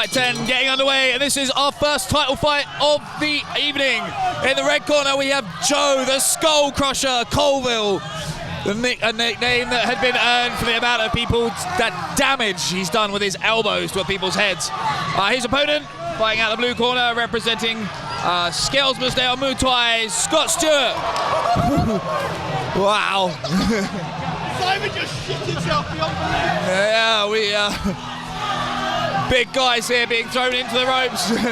Fight 10 getting underway, and this is our first title fight of the evening. In the red corner, we have Joe, the Skull Crusher Colville. A nickname that had been earned for the amount of people, that damage he's done with his elbows to people's heads. His opponent, fighting out the blue corner, representing Scales Musdale Muay Thai, Scott Stuart. Wow. Simon just shit himself beyond belief. Yeah, we big guys here being thrown into the ropes. I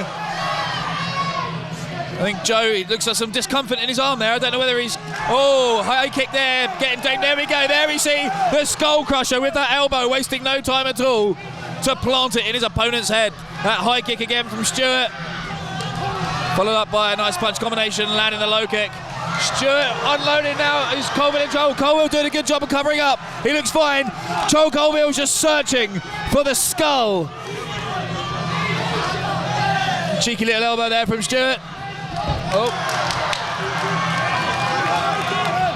think Joe, he looks like some discomfort in his arm there. I don't know whether he's... Oh, high kick there, getting taken. There we go. There we see the Skull Crusher with that elbow, wasting no time at all to plant it in his opponent's head. That high kick again from Stuart. Followed up by a nice punch combination, landing the low kick. Stuart unloading now is Colville and Joe. Colville doing a good job of covering up. He looks fine. Joe Colville's just searching for the skull. Cheeky little elbow there from Stuart. Oh.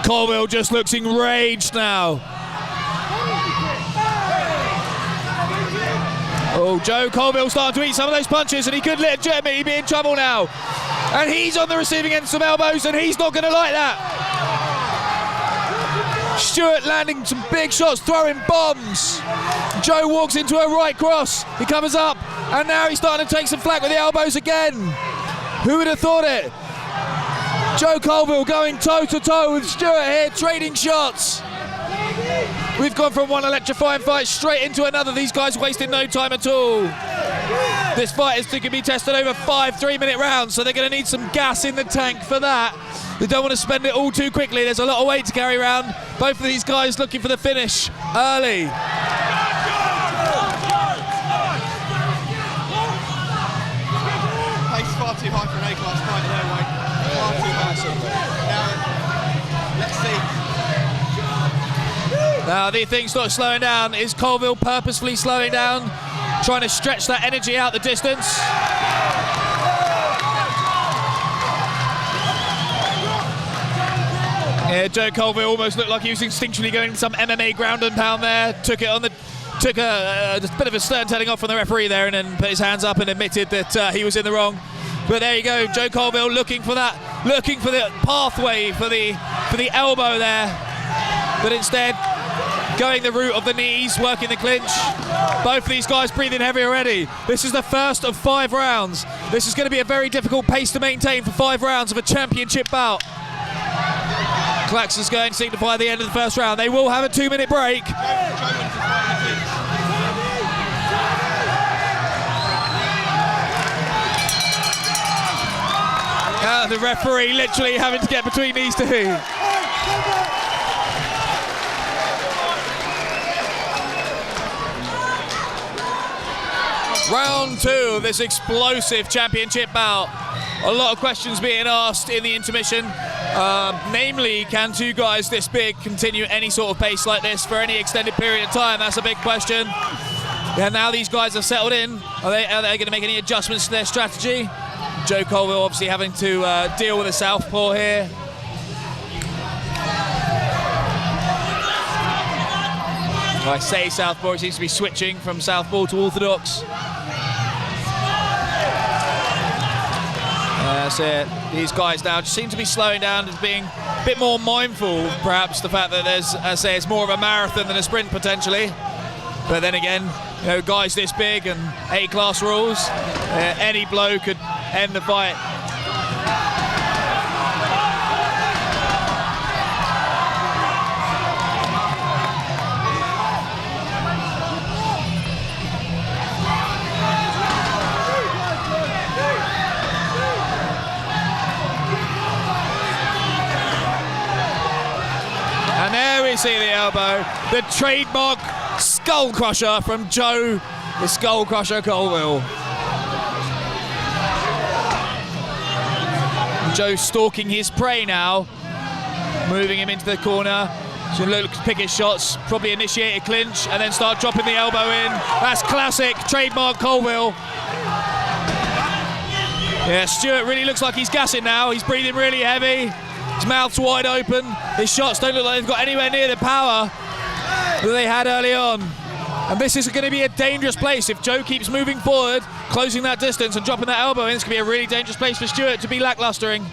Colville just looks enraged now. Oh, Joe Colville starting to eat some of those punches, and he could legitimately be in trouble now. And he's on the receiving end of some elbows, and he's not going to like that. Stuart landing some big shots, throwing bombs. Joe walks into a right cross. He covers up, and now he's starting to take some flack with the elbows again. Who would have thought it? Joe Colville going toe-to-toe with Stuart here, trading shots. We've gone from one electrifying fight straight into another. These guys wasting no time at all. This fight is going to be tested over 5 3-minute rounds, so they're going to need some gas in the tank for that. They don't want to spend it all too quickly. There's a lot of weight to carry around. Both of these guys looking for the finish early. Pace far too high for an A-class fighter there, Wayne. Far too high. Now, let's see. Now the thing's not slowing down. Is Colville purposefully slowing down? Trying to stretch that energy out the distance? Yeah, Joe Colville almost looked like he was instinctually going some MMA ground and pound there. Took a bit of a stern telling off from the referee there, and then put his hands up and admitted that he was in the wrong. But there you go, Joe Colville looking for the pathway for the elbow there, but instead going the route of the knees, working the clinch. Both of these guys breathing heavy already. This is the first of 5 rounds. This is going to be a very difficult pace to maintain for 5 rounds of a championship bout. Klaxon's going to signify the end of the first round. They will have a 2-minute break. The referee literally having to get between these two. Round 2 of this explosive championship bout. A lot of questions being asked in the intermission. Namely, can 2 guys this big continue any sort of pace like this for any extended period of time? That's a big question. And now these guys have settled in. Are they going to make any adjustments to their strategy? Joe Colville obviously having to deal with a southpaw here. I say southpaw, he seems to be switching from southpaw to orthodox. That's it. These guys now just seem to be slowing down and being a bit more mindful, perhaps, the fact that there's, as I say, it's more of a marathon than a sprint potentially. But then again, you know, guys this big and A-class rules, any blow could end the fight. And there we see the elbow, the trademark Skull Crusher from Joe, the Skull Crusher Colville. Joe stalking his prey now, moving him into the corner. So look, pick his shots, probably initiate a clinch, and then start dropping the elbow in. That's classic, trademark Colville. Yeah, Stuart really looks like he's gassing now. He's breathing really heavy. His mouth's wide open. His shots don't look like they've got anywhere near the power that they had early on. And this is going to be a dangerous place if Joe keeps moving forward, closing that distance and dropping that elbow in. It's going to be a really dangerous place for Stuart to be lacklustering.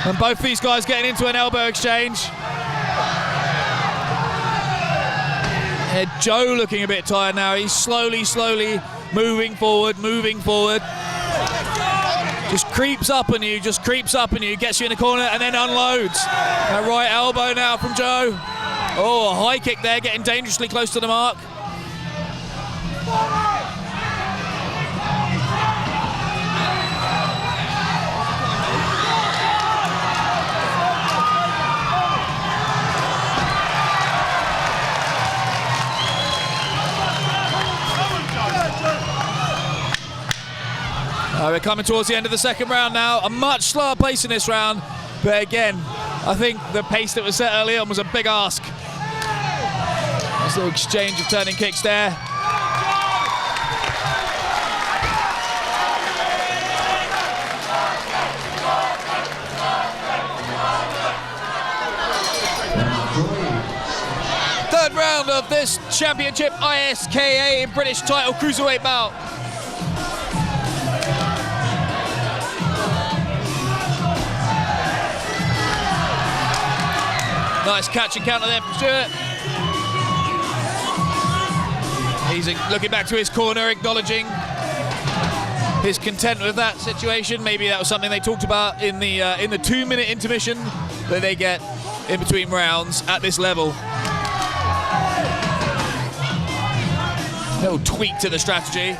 And both these guys getting into an elbow exchange. Joe looking a bit tired now. He's slowly moving forward. Just creeps up on you, gets you in the corner and then unloads. That right elbow now from Joe. Oh, a high kick there, getting dangerously close to the mark. We're coming towards the end of the second round now. A much slower pace in this round. But again, I think the pace that was set early on was a big ask. There's a little exchange of turning kicks there. Third round of this championship ISKA British title cruiserweight bout. Nice catch and counter there from Stuart. He's looking back to his corner, acknowledging his content with that situation. Maybe that was something they talked about in the 2-minute intermission that they get in between rounds at this level. Little tweak to the strategy.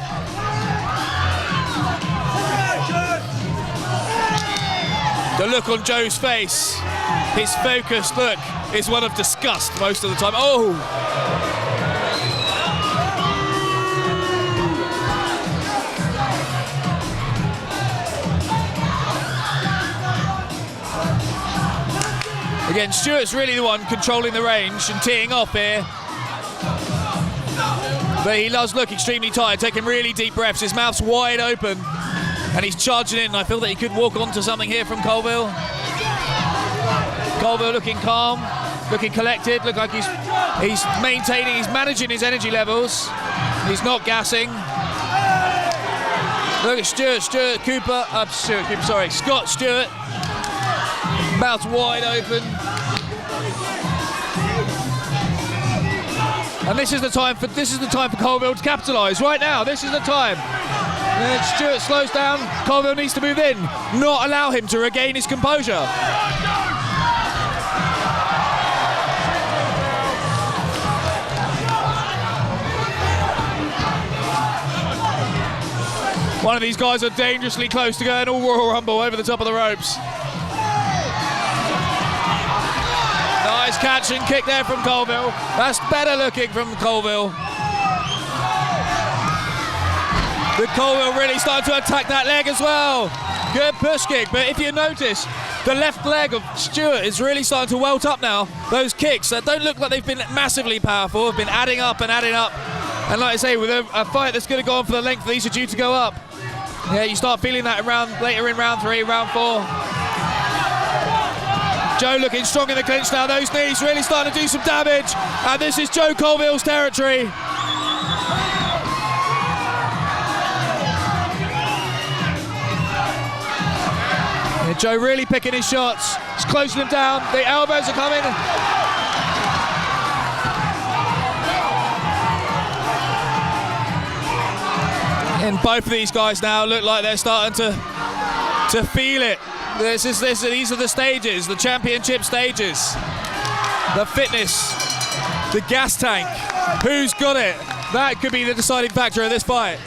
The look on Joe's face, his focused look, is one of disgust most of the time. Oh! Again, Stuart's really the one controlling the range and teeing off here. But he does look extremely tired, taking really deep breaths. His mouth's wide open and he's charging in. I feel that he could walk onto something here from Colville. Colville looking calm, looking collected, look like he's maintaining, he's managing his energy levels. He's not gassing. Look at Scott Stuart. Mouth wide open. And this is the time for Colville to capitalise right now. This is the time. And Stuart slows down. Colville needs to move in, not allow him to regain his composure. One of these guys are dangerously close to going all Royal Rumble over the top of the ropes. Nice catch and kick there from Colville. That's better looking from Colville. The Colville really starting to attack that leg as well. Good push kick, but if you notice, the left leg of Stuart is really starting to welt up now. Those kicks that don't look like they've been massively powerful, have been adding up and adding up. And like I say, with a fight that's going to go on for the length, these are due to go up. Yeah, you start feeling that later in round 3, round 4. Joe looking strong in the clinch now. Those knees really starting to do some damage. And this is Joe Colville's territory. Yeah, Joe really picking his shots. He's closing them down. The elbows are coming. And both of these guys now look like they're starting to feel it. These are the stages, the championship stages. The fitness, the gas tank. Who's got it? That could be the deciding factor of this fight.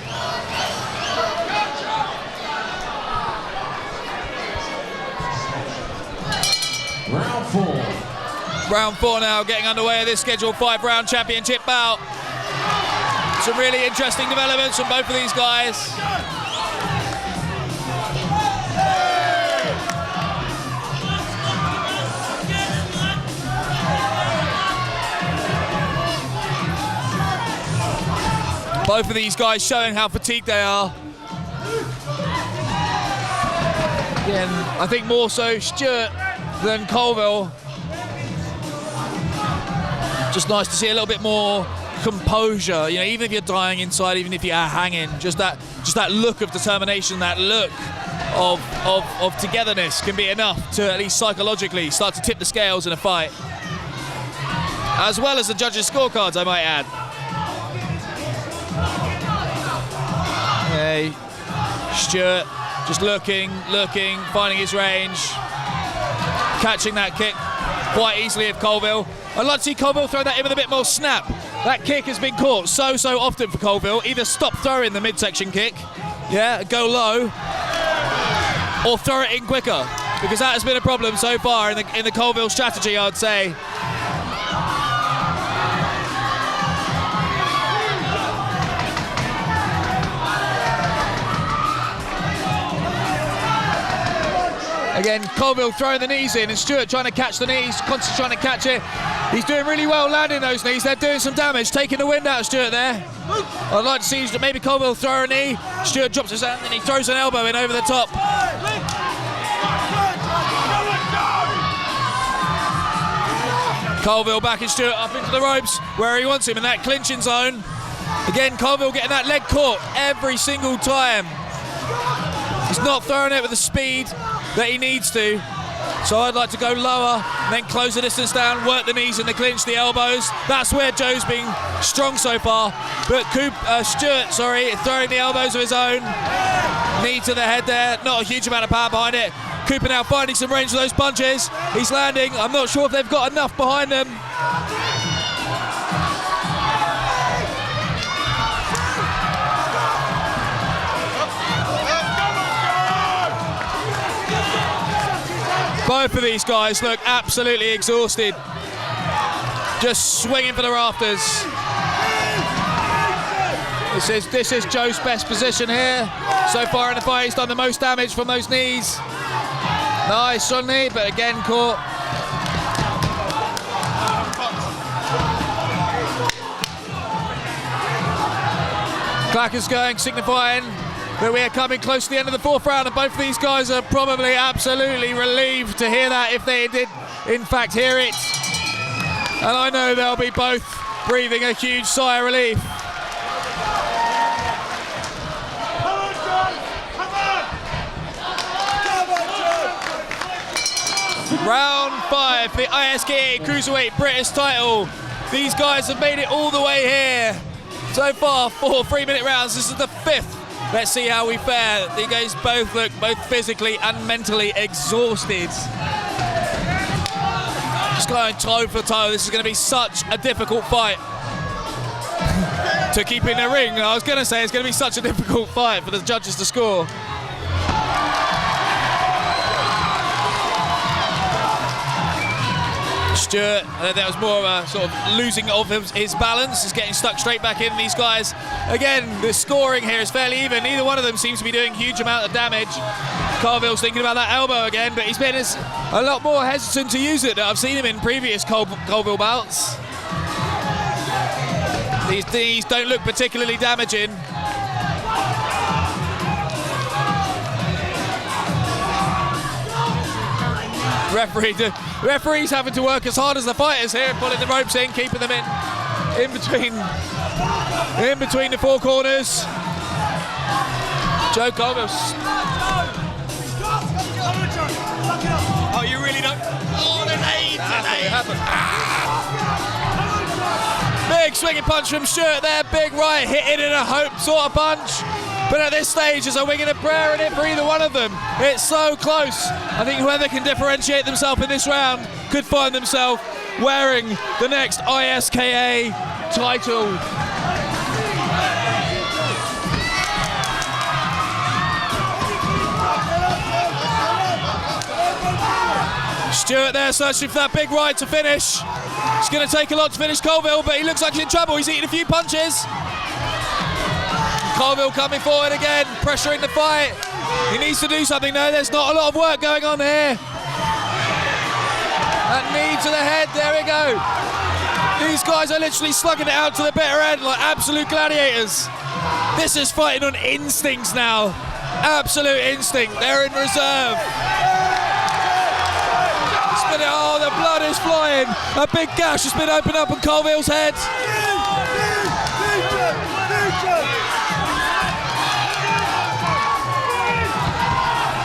Round 4. Round 4 now, getting underway of this scheduled 5-round championship bout. Some really interesting developments from both of these guys. Both of these guys showing how fatigued they are. Again, I think more so Stuart than Colville. Just nice to see a little bit more composure. You know, even if you're dying inside, even if you're hanging, just that look of determination, that look of togetherness can be enough to at least psychologically start to tip the scales in a fight. As well as the judges' scorecards, I might add. Okay, Stuart just looking, finding his range, catching that kick quite easily of Colville. I'd like to see Colville throw that in with a bit more snap. That kick has been caught so often for Colville. Either stop throwing the midsection kick, yeah, go low, or throw it in quicker, because that has been a problem so far in the Colville strategy, I'd say. Again, Colville throwing the knees in and Stuart trying to catch the knees, constantly trying to catch it. He's doing really well landing those knees. They're doing some damage, taking the wind out of Stuart there. I'd like to see maybe Colville throw a knee, Stuart drops his hand and he throws an elbow in over the top. Colville backing Stuart up into the ropes where he wants him in that clinching zone. Again, Colville getting that leg caught every single time. He's not throwing it with the speed that he needs to. So I'd like to go lower, then close the distance down, work the knees and the clinch, the elbows. That's where Joe's been strong so far. But Stuart, throwing the elbows of his own. Knee to the head there, not a huge amount of power behind it. Cooper now finding some range with those punches. He's landing. I'm not sure if they've got enough behind them. Both of these guys look absolutely exhausted. Just swinging for the rafters. This is Joe's best position here. So far in the fight, he's done the most damage from those knees. Nice on knee, but again caught. Clackers going, signifying that we are coming close to the end of the fourth round, and both of these guys are probably absolutely relieved to hear that, if they did in fact hear it. And I know they'll be both breathing a huge sigh of relief. Round 5 for the ISKA Cruiserweight British title. These guys have made it all the way here. So far, 4 3-minute rounds. This is the 5th. Let's see how we fare. These guys both look physically and mentally exhausted. Just going toe for toe. This is going to be such a difficult fight to keep in the ring. I was going to say it's going to be such a difficult fight for the judges to score. Stuart, that was more of a sort of losing of his balance. He's getting stuck straight back in. These guys, again, the scoring here is fairly even. Neither one of them seems to be doing a huge amount of damage. Colville's thinking about that elbow again, but he's been a lot more hesitant to use it than I've seen him in previous Colville bouts. These knees don't look particularly damaging. Referee's having to work as hard as the fighters here, pulling the ropes in, keeping them in between the 4 corners. Joe Colville. Oh, you really don't. Oh, there's AIDS. Big swinging punch from Stuart there, big right, hitting in a hope sort of punch. But at this stage, there's a wing and a prayer in it for either one of them. It's so close. I think whoever can differentiate themselves in this round could find themselves wearing the next ISKA title. Stuart there searching for that big right to finish. It's going to take a lot to finish Colville, but he looks like he's in trouble. He's eating a few punches. Colville coming forward again, pressuring the fight. He needs to do something though. There's not a lot of work going on here. That knee to the head, there we go. These guys are literally slugging it out to the bitter end like absolute gladiators. This is fighting on instincts now. Absolute instinct. They're in reserve. Oh, the blood is flying. A big gash has been opened up on Colville's head.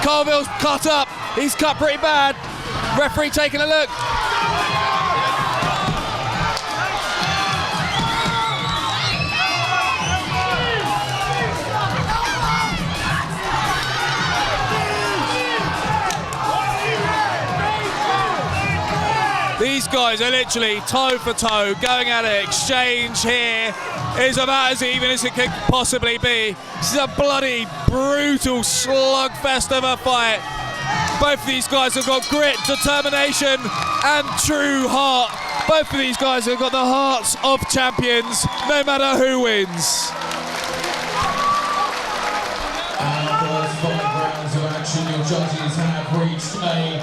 Colville's cut up. He's cut pretty bad. Referee taking a look. These guys are literally toe for toe, going at it. Exchange here is about as even as it could possibly be. This is a bloody, brutal slugfest of a fight. Both of these guys have got grit, determination, and true heart. Both of these guys have got the hearts of champions, no matter who wins. And the first 5 rounds of action, your judges have reached a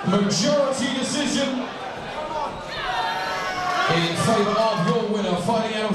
majority decision in favour of your winner, fighting out